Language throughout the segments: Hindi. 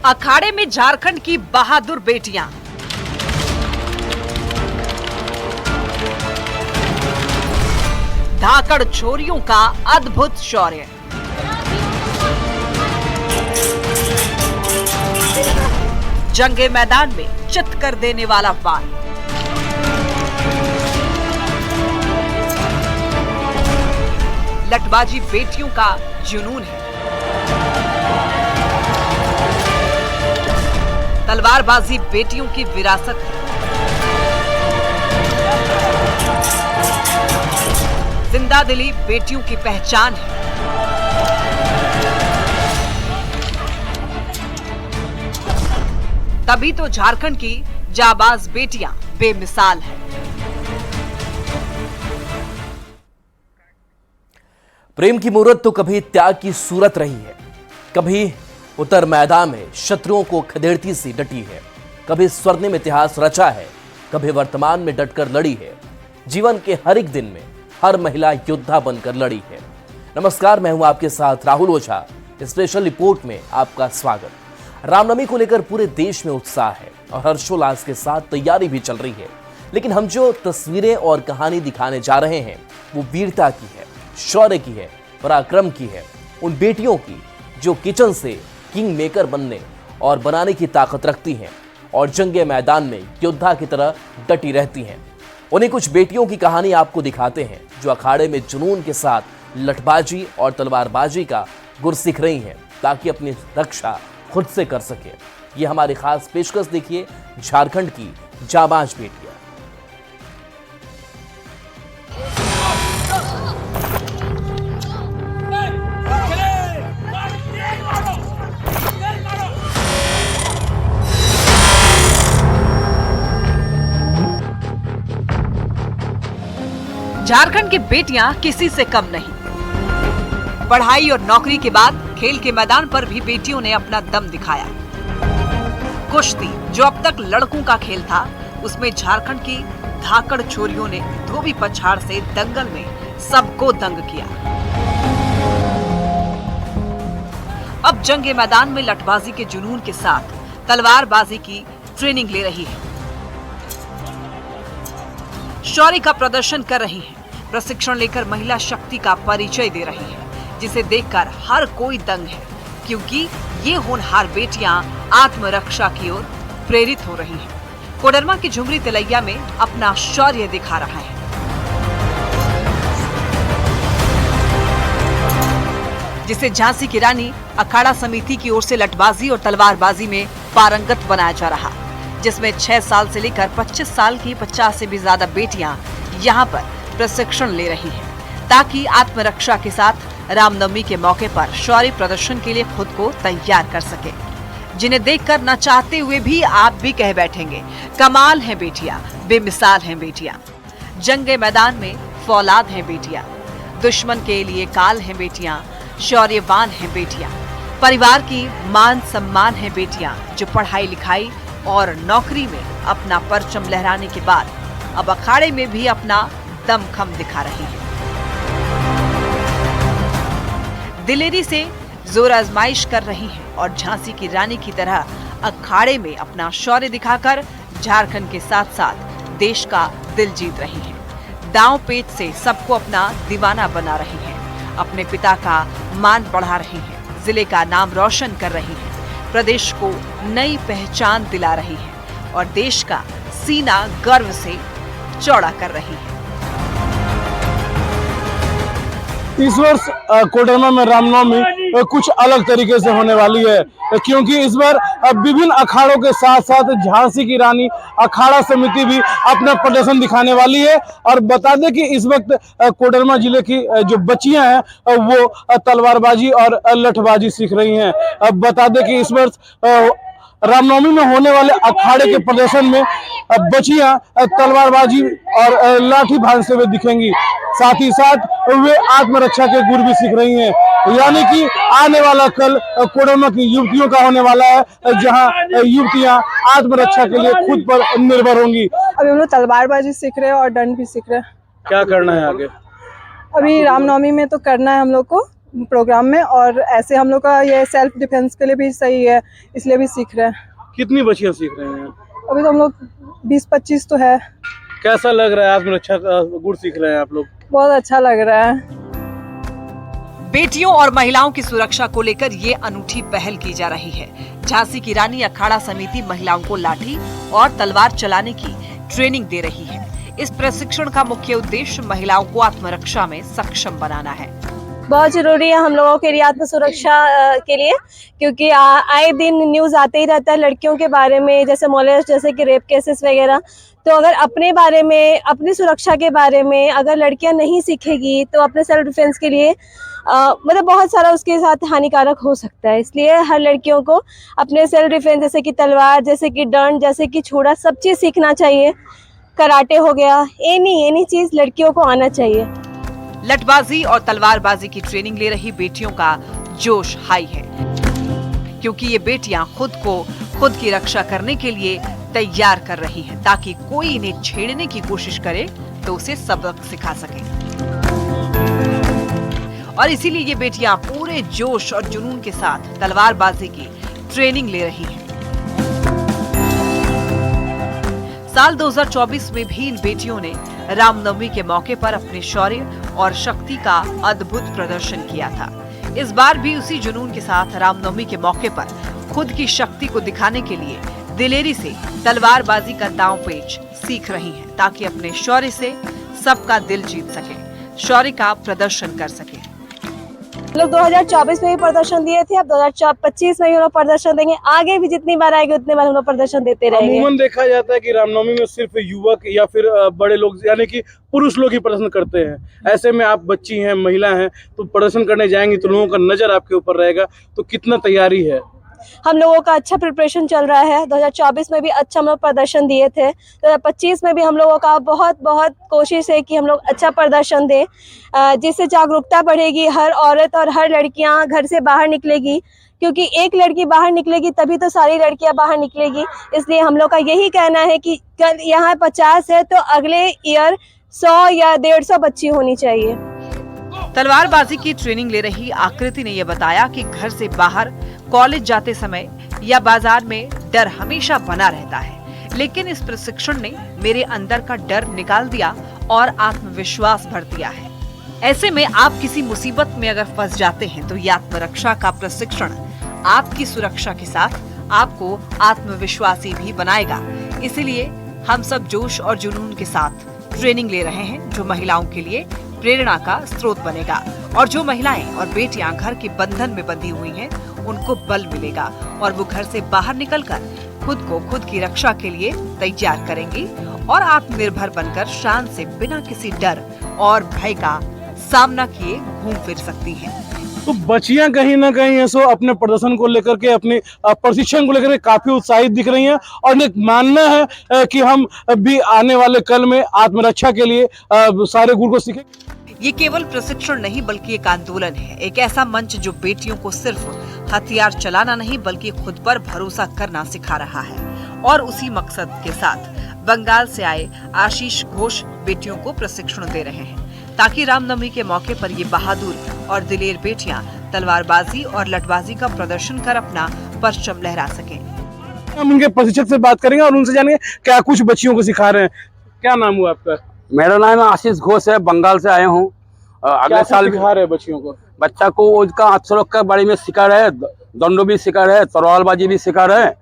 अखाड़े में झारखंड की बहादुर बेटियां। धाकड़ छोरियों का अद्भुत शौर्य। जंगे मैदान में चित कर देने वाला वार। लठबाजी बेटियों का जुनून है। तलवारबाजी बेटियों की विरासत है। जिंदा दिली बेटियों की पहचान है। तभी तो झारखंड की जाबाज बेटियां बेमिसाल हैं। प्रेम की मूरत तो कभी त्याग की सूरत रही है, कभी उत्तर मैदान में शत्रुओं को खदेड़ती सी डटी है, कभी स्वर्णिम इतिहास रचा है, कभी वर्तमान में डटकर लड़ी है। जीवन के हर एक दिन में हर महिला योद्धा बनकर लड़ी है। नमस्कार, मैं हूं आपके साथ राहुल ओझा। स्पेशल रिपोर्ट में आपका स्वागत। रामनवमी को लेकर पूरे देश में उत्साह है और हर्षोल्लास के साथ तैयारी भी चल रही है, लेकिन हम जो तस्वीरें और कहानी दिखाने जा रहे हैं वो वीरता की है, शौर्य की है, पराक्रम की है। उन बेटियों की जो किचन से किंग मेकर बनने और बनाने की ताकत रखती हैं और जंगे मैदान में योद्धा की तरह डटी रहती हैं। उन्हीं कुछ बेटियों की कहानी आपको दिखाते हैं जो अखाड़े में जुनून के साथ लठबाजी और तलवारबाजी का गुर सीख रही हैं ताकि अपनी रक्षा खुद से कर सके। ये हमारी खास पेशकश देखिए, झारखंड की जाबाज बेटियां। झारखंड की बेटियां किसी से कम नहीं। पढ़ाई और नौकरी के बाद खेल के मैदान पर भी बेटियों ने अपना दम दिखाया। कुश्ती, जो अब तक लड़कों का खेल था, उसमें झारखंड की धाकड़ छोरियों ने धोबी पछाड़ से दंगल में सबको दंग किया। अब जंगे मैदान में लठबाजी के जुनून के साथ तलवारबाजी की ट्रेनिंग ले रही है। शौर्य का प्रदर्शन कर रही हैं। प्रशिक्षण लेकर महिला शक्ति का परिचय दे रही है, जिसे देखकर हर कोई दंग है, क्योंकि ये होनहार बेटियां आत्मरक्षा की ओर प्रेरित हो रही हैं। कोडरमा की झुमरी तिलैया में अपना शौर्य दिखा रहा है। जिसे झांसी की रानी अखाड़ा समिति की ओर से लठबाजी और तलवारबाजी में पारंगत बनाया जा रहा, जिसमें 6 साल से लेकर 25 साल की 50 से भी ज्यादा बेटियां यहां पर प्रशिक्षण ले रही हैं, ताकि आत्मरक्षा के साथ रामनवमी के मौके पर शौर्य प्रदर्शन के लिए खुद को तैयार कर सके, जिन्हें देखकर न चाहते हुए भी आप भी कह बैठेंगे, कमाल है बेटियां, बेमिसाल हैं बेटियां। जंगे मैदान में फौलाद हैं बेटियां, दुश्मन के लिए काल हैं बेटियां, शौर्यवान हैं बेटियां, परिवार की मान सम्मान है बेटियां, जो पढ़ाई लिखाई और नौकरी में अपना परचम लहराने के बाद अब अखाड़े में भी अपना दमखम दिखा रही है। दिलेरी से जोर आजमाइश कर रही हैं और झांसी की रानी की तरह अखाड़े में अपना शौर्य दिखाकर झारखंड के साथ साथ देश का दिल जीत रही हैं। दांव पेच से सबको अपना दीवाना बना रही हैं, अपने पिता का मान बढ़ा रही हैं, जिले का नाम रोशन कर रही हैं, प्रदेश को नई पहचान दिला रही हैं और देश का सीना गर्व से चौड़ा कर रही है। इस वर्ष कोडरमा में रामनवमी कुछ अलग तरीके से होने वाली है, क्योंकि इस बार विभिन्न अखाड़ों के साथ साथ झांसी की रानी अखाड़ा समिति भी अपना प्रदर्शन दिखाने वाली है। और बता दें कि इस वक्त कोडरमा जिले की जो बच्चियां हैं वो तलवारबाजी और लठबाजी सीख रही हैं। अब बता दें कि इस वर्ष रामनवमी में होने वाले अखाड़े के प्रदर्शन में बच्चियां तलवारबाजी और लाठी भांजते हुए दिखेंगी। साथ ही साथ वे आत्मरक्षा के गुर भी सीख रही हैं, यानी कि आने वाला कल कोडरमा की युवतियों का होने वाला है, जहां युवतियां आत्मरक्षा के लिए खुद पर निर्भर होंगी। अभी हम लोग तलवारबाजी सीख रहे हैं और दंड भी सीख रहे हैं। क्या करना है आगे? अभी रामनवमी में तो करना है हम लोग को, प्रोग्राम में, और ऐसे हम लोग का ये सेल्फ डिफेंस के लिए भी सही है, इसलिए भी सीख रहे हैं। कितनी बच्चियां सीख रहे हैं? अभी तो हम लोग 20-25 तो है। कैसा लग रहा है? आत्मरक्षा गुण सीख रहे हैं आप लोग? बहुत अच्छा लग रहा है। बेटियों और महिलाओं की सुरक्षा को लेकर ये अनूठी पहल की जा रही है। झांसी की रानी अखाड़ा समिति महिलाओं को लाठी और तलवार चलाने की ट्रेनिंग दे रही है। इस प्रशिक्षण का मुख्य उद्देश्य महिलाओं को आत्मरक्षा में सक्षम बनाना है। बहुत जरूरी है हम लोगों के लिए आत्म सुरक्षा के लिए, क्योंकि आए दिन न्यूज़ आते ही रहता है लड़कियों के बारे में, जैसे मोलेस्ट, जैसे कि रेप केसेस वगैरह। तो अगर अपने बारे में, अपनी सुरक्षा के बारे में अगर लड़कियां नहीं सीखेगी तो अपने सेल्फ डिफेंस के लिए मतलब बहुत सारा उसके साथ हानिकारक हो सकता है। इसलिए हर लड़कियों को अपने सेल्फ डिफेंस, जैसे कि तलवार, जैसे कि डंड, जैसे कि छुड़ा, सब चीज़ सीखना चाहिए। कराटे हो गया, एनी चीज़ लड़कियों को आना चाहिए। लठबाजी और तलवारबाजी की ट्रेनिंग ले रही बेटियों का जोश हाई है, क्योंकि ये बेटियां खुद की रक्षा करने के लिए तैयार कर रही हैं, ताकि कोई इन्हें छेड़ने की कोशिश करे तो उसे सबक सिखा सके। और इसीलिए ये बेटियां पूरे जोश और जुनून के साथ तलवारबाजी की ट्रेनिंग ले रही हैं। साल 2024 में भी इन बेटियों ने रामनवमी के मौके पर अपने शौर्य और शक्ति का अद्भुत प्रदर्शन किया था। इस बार भी उसी जुनून के साथ रामनवमी के मौके पर खुद की शक्ति को दिखाने के लिए दिलेरी से तलवारबाजी का दांव पेच सीख रही हैं, ताकि अपने शौर्य से सबका दिल जीत सके, शौर्य का प्रदर्शन कर सके। लोग 2024 में भी प्रदर्शन दिए थे, अब 2025 में भी हम लोग प्रदर्शन देंगे। आगे भी जितनी बार आएगी उतनी बार हम लोग प्रदर्शन देते रहेंगे। अमूमन देखा जाता है कि रामनवमी में सिर्फ युवक या फिर बड़े लोग, यानी कि पुरुष लोग ही प्रदर्शन करते हैं। ऐसे में आप बच्ची हैं, महिला हैं, तो प्रदर्शन करने जाएंगी तो लोगों का नजर आपके ऊपर रहेगा, तो कितना तैयारी है? हम लोगों का अच्छा प्रिपरेशन चल रहा है। 2024 में भी अच्छा हम लोग प्रदर्शन दिए थे। 2025 में भी हम लोगों का बहुत कोशिश है कि हम लोग अच्छा प्रदर्शन दें, जिससे जागरूकता बढ़ेगी। हर औरत और हर लड़कियां घर से बाहर निकलेगी, क्योंकि एक लड़की बाहर निकलेगी तभी तो सारी लड़कियां बाहर निकलेगी। इसलिए हम लोग का यही कहना है कि कल यहाँ 50 है तो अगले ईयर 100 या 150 बच्ची होनी चाहिए। तलवारबाजी की ट्रेनिंग ले रही आकृति ने यह बताया कि घर से बाहर, कॉलेज जाते समय या बाजार में डर हमेशा बना रहता है, लेकिन इस प्रशिक्षण ने मेरे अंदर का डर निकाल दिया और आत्मविश्वास भर दिया है। ऐसे में आप किसी मुसीबत में अगर फंस जाते हैं तो ये आत्मरक्षा का प्रशिक्षण आपकी सुरक्षा के साथ आपको आत्मविश्वासी भी बनाएगा। इसीलिए हम सब जोश और जुनून के साथ ट्रेनिंग ले रहे हैं, जो महिलाओं के लिए प्रेरणा का स्रोत बनेगा। और जो महिलाएं और बेटियां घर के बंधन में बंधी हुई हैं, उनको बल मिलेगा और वो घर से बाहर निकलकर खुद की रक्षा के लिए तैयार करेंगी और आत्मनिर्भर बनकर शान से बिना किसी डर और भय का सामना किए घूम फिर सकती हैं। तो बच्चियां कहीं ना कहीं ऐसो अपने प्रदर्शन को लेकर के, अपने प्रशिक्षण को लेकर के काफी उत्साहित दिख रही हैं और एक मानना है कि हम भी आने वाले कल में आत्मरक्षा के लिए सारे गुण को सीखेंगे। ये केवल प्रशिक्षण नहीं बल्कि एक आंदोलन है, एक ऐसा मंच जो बेटियों को सिर्फ हथियार चलाना नहीं बल्कि खुद पर भरोसा करना सिखा रहा है। और उसी मकसद के साथ बंगाल से आए आशीष घोष बेटियों को प्रशिक्षण दे रहे हैं, ताकि रामनवमी के मौके पर ये बहादुर और दिलेर बेटियां तलवारबाजी और लठबाजी का प्रदर्शन कर अपना परचम लहरा सकें। हम उनके प्रशिक्षक से बात करेंगे और उनसे जानेंगे क्या कुछ बच्चियों को सिखा रहे हैं। क्या नाम हुआ आपका? मेरा नाम आशीष घोष है, बंगाल से आए हूँ। अगले साल सिखा रहे हैं बच्चियों को? बच्चा को उसका आत्मरक्षा के बारे में सिखा रहे हैं, दंडो भी सिखा रहे हैं, तलवारबाजी भी सिखा रहे हैं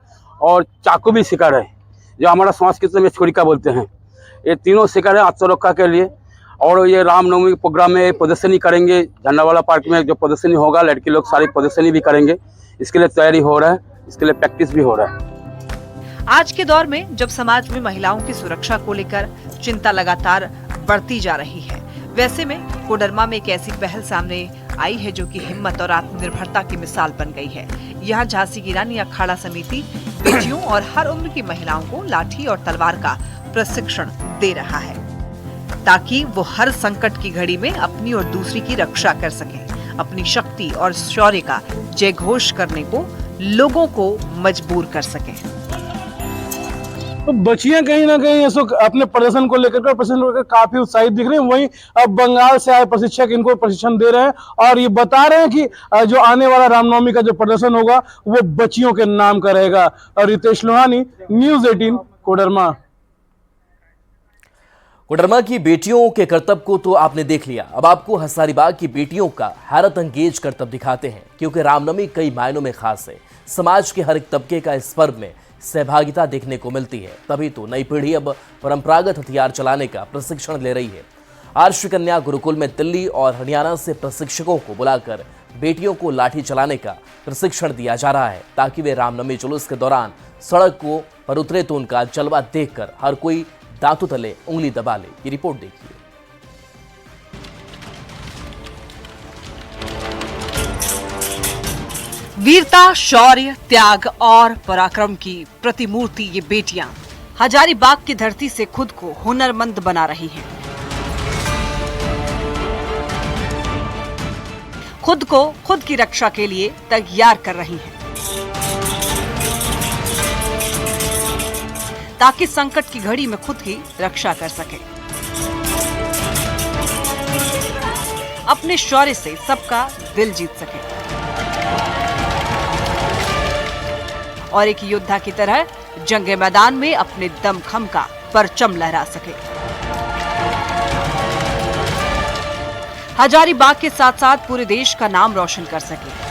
और चाकू भी सिखा रहे हैं, जो हमारा संस्कृत में छुरिका बोलते हैं। ये तीनों सिखा रहे हैं आत्मरक्षा के लिए। और ये रामनवमी के प्रोग्राम में प्रदर्शनी करेंगे, झंडावाला पार्क में जो प्रदर्शनी होगा, लड़की लोग सारी प्रदर्शनी भी करेंगे। इसके लिए तैयारी हो रहा है, इसके लिए प्रैक्टिस भी हो रहा है। आज के दौर में जब समाज में महिलाओं की सुरक्षा को लेकर चिंता लगातार बढ़ती जा रही है, वैसे में कोडरमा में एक ऐसी पहल सामने आई है जो कि हिम्मत और आत्मनिर्भरता की मिसाल बन गई है। यहाँ झांसी की रानी अखाड़ा समिति बेटियों और हर उम्र की महिलाओं को लाठी और तलवार का प्रशिक्षण दे रहा है, ताकि वो हर संकट की घड़ी में अपनी और दूसरी की रक्षा कर सकें, अपनी शक्ति और शौर्य का जयघोष करने को लोगों को मजबूर कर सकें। तो बच्चियां कहीं ना कहीं इस वक्त अपने प्रदर्शन को लेकर काफी उत्साहित दिख रही हैं। वहीं अब बंगाल से आए प्रशिक्षक इनको प्रशिक्षण दे रहे हैं और ये बता रहे हैं कि जो आने वाला रामनवमी का जो प्रदर्शन होगा वो बच्चियों के नाम का रहेगा। और रितेश लोहानी, न्यूज़ 18, कोडरमा। कोडरमा की बेटियों के करतब को तो आपने देख लिया, अब आपको हजारीबाग की बेटियों का हैरत अंगेज करतब दिखाते हैं, क्योंकि रामनवमी कई मायनों में खास है। समाज के हर एक तबके का इस पर्व में सहभागिता देखने को मिलती है, तभी तो नई पीढ़ी अब परंपरागत हथियार चलाने का प्रशिक्षण ले रही है। आर्ष कन्या गुरुकुल में दिल्ली और हरियाणा से प्रशिक्षकों को बुलाकर बेटियों को लाठी चलाने का प्रशिक्षण दिया जा रहा है, ताकि वे रामनवमी जुलूस के दौरान सड़क को पर उतरे तो उनका जलवा देखकर हर कोई दांतों तले उंगली दबा ले। ये रिपोर्ट देखिए। वीरता, शौर्य, त्याग और पराक्रम की प्रतिमूर्ति ये बेटियां हजारीबाग की धरती से खुद को हुनरमंद बना रही हैं। खुद को खुद की रक्षा के लिए तैयार कर रही हैं, ताकि संकट की घड़ी में खुद की रक्षा कर सके। अपने शौर्य से सबका दिल जीत सके और एक योद्धा की तरह जंगे मैदान में अपने दमखम का परचम लहरा सके। हजारीबाग के साथ साथ पूरे देश का नाम रोशन कर सके।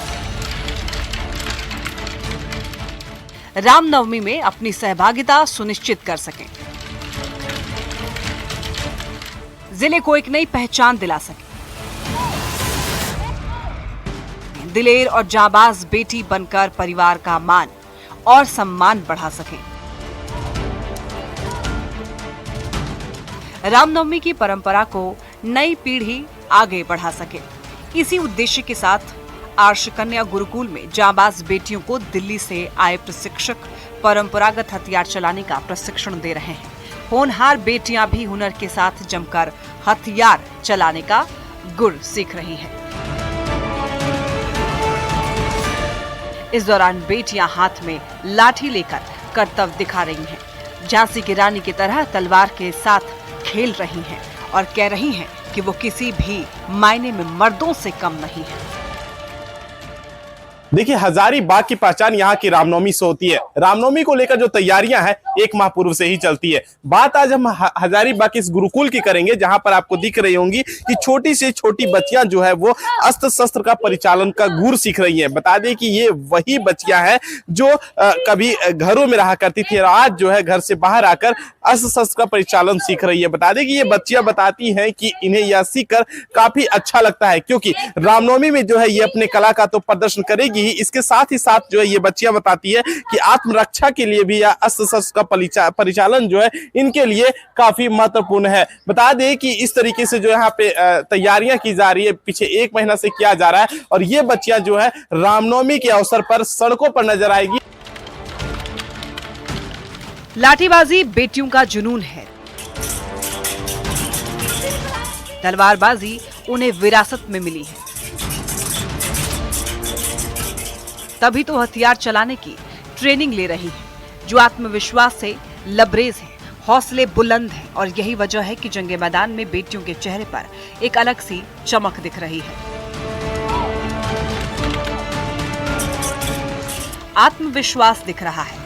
रामनवमी में अपनी सहभागिता सुनिश्चित कर सकें, जिले को एक नई पहचान दिला सके। दिलेर और जाबाज बेटी बनकर परिवार का मान और सम्मान बढ़ा सकें। रामनवमी की परंपरा को नई पीढ़ी आगे बढ़ा सके। इसी उद्देश्य के साथ आर्ष कन्या गुरुकुल में जाबाज बेटियों को दिल्ली से आए प्रशिक्षक परंपरागत हथियार चलाने का प्रशिक्षण दे रहे हैं। होनहार बेटियां भी हुनर के साथ जमकर हथियार चलाने का गुर सीख रही हैं। इस दौरान बेटियां हाथ में लाठी लेकर करतब दिखा रही हैं। झांसी की रानी की तरह तलवार के साथ खेल रही हैं और कह रही हैं कि वो किसी भी मायने में मर्दों से कम नहीं है। देखिए, हजारीबाग की पहचान यहाँ की रामनवमी से होती है। रामनवमी को लेकर जो तैयारियां हैं एक माह पूर्व से ही चलती है। बात आज हम हजारीबाग के इस गुरुकुल की करेंगे, जहां पर आपको दिख रही होंगी कि छोटी से छोटी बच्चियां जो है वो अस्त्र शस्त्र का परिचालन का गुर सीख रही हैं। बता दें कि ये वही बच्चियां हैं जो कभी घरों में रहा करती थी और आज जो है घर से बाहर आकर अस्त्र शस्त्र का परिचालन सीख रही है। बता दें कि ये बच्चियां बताती हैं कि इन्हें यह सीख कर काफी अच्छा लगता है, क्योंकि रामनवमी में जो है ये अपने कला का तो प्रदर्शन करेगी, इसके साथ ही साथ जो है ये बच्चियां बताती है कि आत्मरक्षा के लिए भी यह अस्त्र शस्त्र का परिचालन जो है इनके लिए काफी महत्वपूर्ण है। बता दें कि इस तरीके से जो यहाँ पे तैयारियां की जा रही है, पीछे 1 महीना से किया जा रहा है और ये बच्चियां जो है रामनवमी के अवसर पर सड़कों पर नजर आएगी। लाठीबाजी बेटियों का जुनून है। तलवारबाजी उन्हें विरासत में मिली है, तभी तो हथियार चलाने की ट्रेनिंग ले रही है, जो आत्मविश्वास से लबरेज है, हौसले बुलंद है और यही वजह है कि जंगे मैदान में बेटियों के चेहरे पर एक अलग सी चमक दिख रही है। आत्मविश्वास दिख रहा है।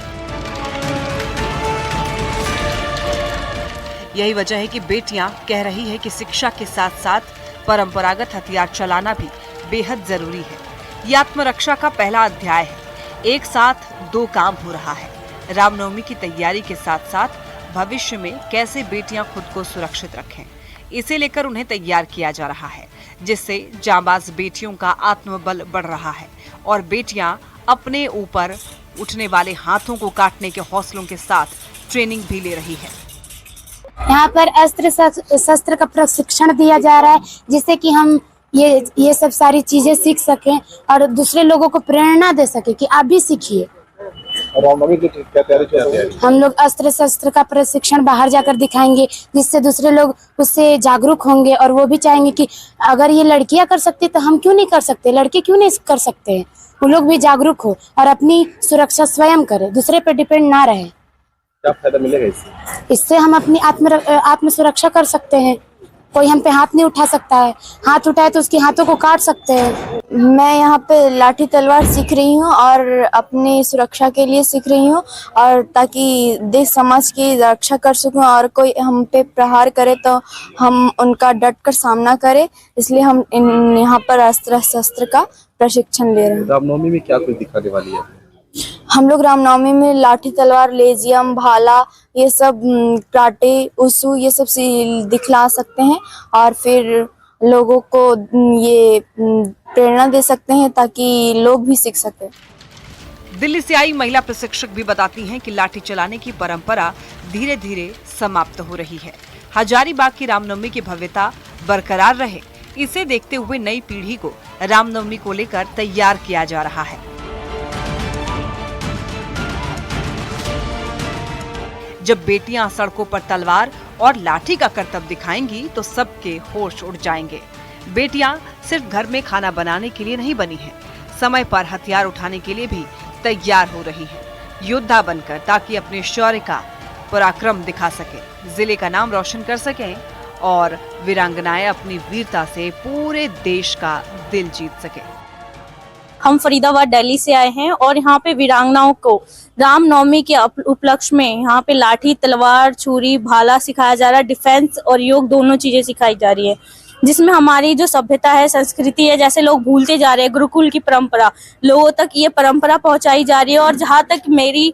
यही वजह है कि बेटियां कह रही है कि शिक्षा के साथ साथ परंपरागत हथियार चलाना भी बेहद जरूरी है। ये आत्मरक्षा का पहला अध्याय है। एक साथ 2 काम हो रहा है। रामनवमी की तैयारी के साथ साथ भविष्य में कैसे बेटियां खुद को सुरक्षित रखें, इसे लेकर उन्हें तैयार किया जा रहा है, जिससे जांबाज बेटियों का आत्मबल बढ़ रहा है और बेटियां अपने ऊपर उठने वाले हाथों को काटने के हौसलों के साथ ट्रेनिंग भी ले रही है। यहाँ पर अस्त्र शस्त्र का प्रशिक्षण दिया जा रहा है, जिससे कि हम ये सब सारी चीजें सीख सकें और दूसरे लोगों को प्रेरणा दे सके कि आप भी सीखिए। रामनवमी की क्या तैयारी? हम लोग अस्त्र शस्त्र का प्रशिक्षण बाहर जाकर दिखाएंगे, जिससे दूसरे लोग उससे जागरूक होंगे और वो भी चाहेंगे कि अगर ये लड़कियां कर सकती तो हम क्यों नहीं कर सकते, लड़के क्यों नहीं कर सकते हैं। वो लोग भी जागरूक हो और अपनी सुरक्षा स्वयं करें, दूसरे पर डिपेंड ना रहे। क्या फायदा मिलेगा इससे? इससे हम अपनी आत्म सुरक्षा कर सकते हैं। कोई हम पे हाथ नहीं उठा सकता है, हाथ उठाए तो उसके हाथों को काट सकते हैं। मैं यहाँ पे लाठी तलवार सीख रही हूँ और अपनी सुरक्षा के लिए सीख रही हूँ, और ताकि देश समाज की रक्षा कर सकूँ और कोई हम पे प्रहार करे तो हम उनका डट कर सामना करें। इसलिए हम यहाँ पर अस्त्र शस्त्र का प्रशिक्षण ले रहे हैं। रामनवमी में क्या कुछ दिखाने वाली है? हम लोग रामनवमी में लाठी तलवार, लेजियम, भाला, ये सब कराटे, उसू, ये सब दिखला सकते हैं और फिर लोगों को ये प्रेरणा दे सकते हैं ताकि लोग भी सीख सकें। दिल्ली से आई महिला प्रशिक्षक भी बताती हैं कि लाठी चलाने की परंपरा धीरे धीरे समाप्त हो रही है। हजारीबाग की रामनवमी की भव्यता बरकरार रहे, इसे देखते हुए नई पीढ़ी को रामनवमी को लेकर तैयार किया जा रहा है। जब बेटियां सड़कों पर तलवार और लाठी का करतब दिखाएंगी तो सबके होश उड़ जाएंगे। बेटियां सिर्फ घर में खाना बनाने के लिए नहीं बनी हैं, समय पर हथियार उठाने के लिए भी तैयार हो रही हैं, योद्धा बनकर, ताकि अपने शौर्य का पराक्रम दिखा सके, जिले का नाम रोशन कर सकें और वीरांगनाएं अपनी वीरता से पूरे देश का दिल जीत सके। हम फरीदाबाद दिल्ली से आए हैं और यहाँ पे वीरांगनाओं को रामनवमी के उपलक्ष्य में यहाँ पे लाठी, तलवार, छुरी, भाला सिखाया जा रहा है। डिफेंस और योग दोनों चीजें सिखाई जा रही है, जिसमें हमारी जो सभ्यता है, संस्कृति है, जैसे लोग भूलते जा रहे हैं, गुरुकुल की परंपरा, लोगों तक ये परंपरा पहुंचाई जा रही है। और जहाँ तक मेरी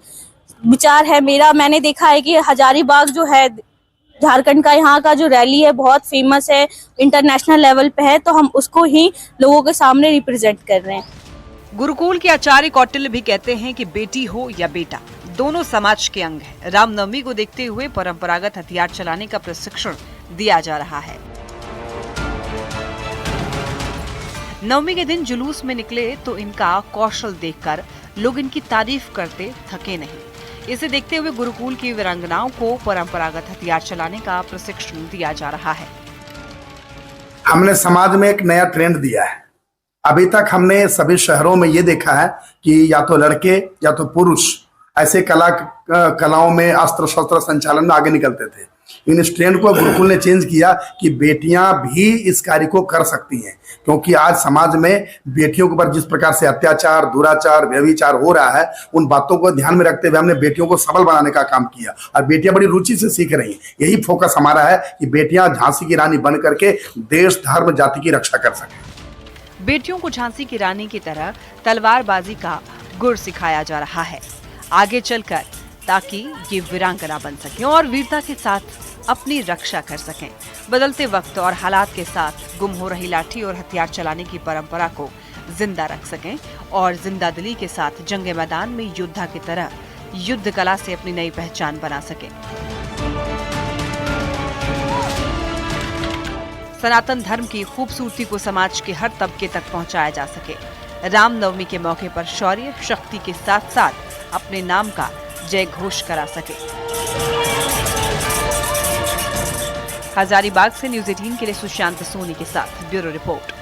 विचार है, मैंने देखा है कि हजारीबाग जो है झारखंड का, यहाँ का जो रैली है बहुत फेमस है, इंटरनेशनल लेवल पे है, तो हम उसको ही लोगों के सामने रिप्रेजेंट कर रहे हैं। गुरुकुल के आचार्य कौटिल्य भी कहते हैं कि बेटी हो या बेटा, दोनों समाज के अंग हैं। रामनवमी को देखते हुए परंपरागत हथियार चलाने का प्रशिक्षण दिया जा रहा है। नवमी के दिन जुलूस में निकले तो इनका कौशल देखकर लोग इनकी तारीफ करते थके नहीं। इसे देखते हुए गुरुकुल की वीरांगनाओं को परंपरागत हथियार चलाने का प्रशिक्षण दिया जा रहा है। हमने समाज में एक नया ट्रेंड दिया है। अभी तक हमने सभी शहरों में ये देखा है कि या तो लड़के या तो पुरुष ऐसे कलाओं में अस्त्र शस्त्र संचालन में आगे निकलते थे। इन इस ट्रेंड को गुरुकुल ने चेंज किया कि बेटियां भी इस कार्य को कर सकती हैं, क्योंकि आज समाज में बेटियों के ऊपर जिस प्रकार से अत्याचार, दुराचार, व्यभिचार हो रहा है, उन बातों को ध्यान में रखते हुए हमने बेटियों को सबल बनाने का काम किया और बेटियां बड़ी रुचि से सीख रही हैं। यही फोकस हमारा है कि बेटियां झांसी की रानी बन करके देश, धर्म, जाति की रक्षा कर सकें। बेटियों को झांसी की रानी की तरह तलवारबाजी का गुर सिखाया जा रहा है आगे चलकर, ताकि ये वीरांगना बन सकें और वीरता के साथ अपनी रक्षा कर सकें। बदलते वक्त और हालात के साथ गुम हो रही लाठी और हथियार चलाने की परंपरा को जिंदा रख सकें और जिंदा दिली के साथ जंगे मैदान में योद्धा की तरह युद्ध कला से अपनी नई पहचान बना सकें। सनातन धर्म की खूबसूरती को समाज के हर तबके तक पहुंचाया जा सके। रामनवमी के मौके पर शौर्य, शक्ति के साथ साथ अपने नाम का जय घोष करा सके। हजारीबाग से न्यूज़ 18 के लिए सुशांत सोनी के साथ ब्यूरो रिपोर्ट।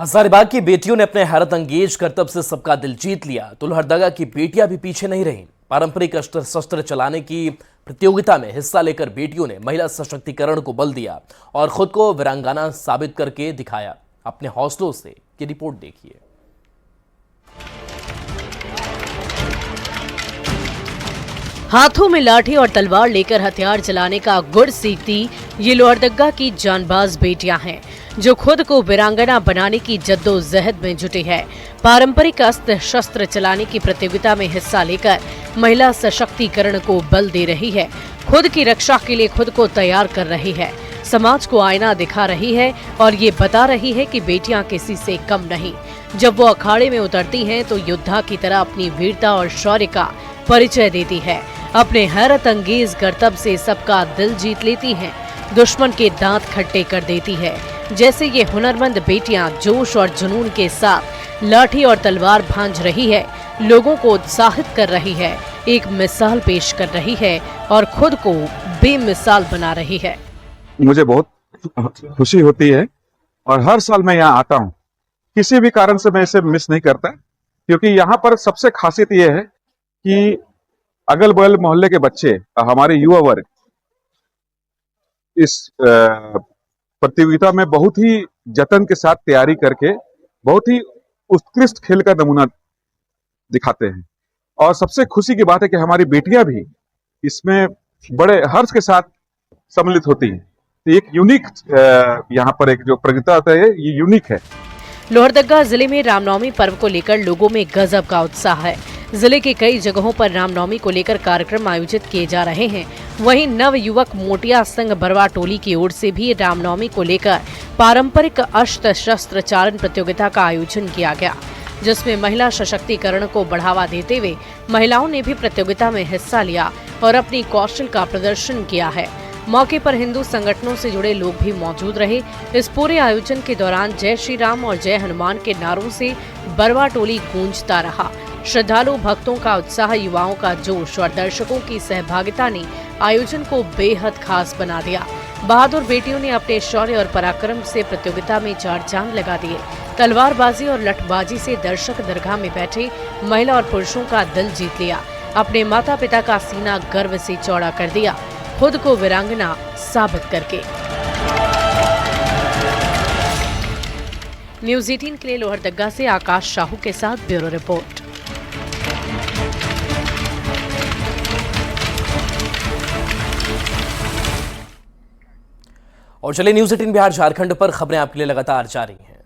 हजारीबाग की बेटियों ने अपने हैरत अंगेज करतब से सबका दिल जीत लिया तो लोहरदगा की बेटियां भी पीछे नहीं रहीं। पारंपरिक अस्त्र शस्त्र चलाने की प्रतियोगिता में हिस्सा लेकर बेटियों ने महिला सशक्तिकरण को बल दिया और खुद को वीरांगना साबित करके दिखाया। अपने हौसलों से ये रिपोर्ट देखिए। हाथों में लाठी और तलवार लेकर हथियार चलाने का गुर सीखती ये लोहरदगा की जानबाज बेटियां हैं, जो खुद को वीरांगना बनाने की जद्दोजहद में जुटी है। पारंपरिक अस्त्र शस्त्र चलाने की प्रतियोगिता में हिस्सा लेकर महिला सशक्तिकरण को बल दे रही है, खुद की रक्षा के लिए खुद को तैयार कर रही है, समाज को आईना दिखा रही है और ये बता रही है कि बेटियां किसी से कम नहीं। जब वो अखाड़े में उतरती हैं तो योद्धा की तरह अपनी वीरता और शौर्य का परिचय देती है। अपने हैरत अंगेज करतब से सबका दिल जीत लेती हैं, दुश्मन के दांत खट्टे कर देती है। जैसे ये हुनरमंद बेटियां जोश और जुनून के साथ लाठी और तलवार भांज रही है, लोगों को उत्साहित कर रही है, एक मिसाल पेश कर रही है और खुद को बेमिसाल बना रही है। मुझे बहुत खुशी होती है और हर साल मैं यहाँ आता हूँ। किसी भी कारण से मैं इसे मिस नहीं करता, क्योंकि यहाँ पर सबसे खासियत यह है कि अगल बगल मोहल्ले के बच्चे, हमारे युवा वर्ग इस प्रतियोगिता में बहुत ही जतन के साथ तैयारी करके बहुत ही उत्कृष्ट खेल का नमूना दिखाते हैं। और सबसे खुशी की बात है कि हमारी बेटियां भी इसमें बड़े हर्ष के साथ सम्मिलित होती हैं। तो एक यूनिक यहाँ पर एक जो प्रतियोगिता होता है ये यूनिक है। लोहरदगा जिले में रामनवमी पर्व को लेकर लोगों में गजब का उत्साह है। जिले के कई जगहों पर रामनवमी को लेकर कार्यक्रम आयोजित किए जा रहे हैं। वहीं नव युवक मोटिया संघ बरवा टोली की ओर से भी रामनवमी को लेकर पारंपरिक अस्त्र शस्त्र चालन प्रतियोगिता का आयोजन किया गया, जिसमें महिला सशक्तिकरण को बढ़ावा देते हुए महिलाओं ने भी प्रतियोगिता में हिस्सा लिया और अपनी कौशल का प्रदर्शन किया है। मौके पर हिंदू संगठनों से जुड़े लोग भी मौजूद रहे। इस पूरे आयोजन के दौरान जय श्री राम और जय हनुमान के नारों से बरवा टोली गूंजता रहा। श्रद्धालु भक्तों का उत्साह, युवाओं का जोश और दर्शकों की सहभागिता ने आयोजन को बेहद खास बना दिया। बहादुर बेटियों ने अपने शौर्य और पराक्रम से प्रतियोगिता में चार चांद लगा दिए। तलवारबाजी और लठबाजी से दर्शक दरगाह में बैठे महिला और पुरुषों का दिल जीत लिया। अपने माता पिता का सीना गर्व से चौड़ा कर दिया, खुद को वीरांगना साबित करके। न्यूज़ 18 के लिए लोहरदगा से आकाश साहू के साथ ब्यूरो रिपोर्ट। और चलिए न्यूज़ 18 बिहार झारखंड पर खबरें आपके लिए लगातार जारी हैं।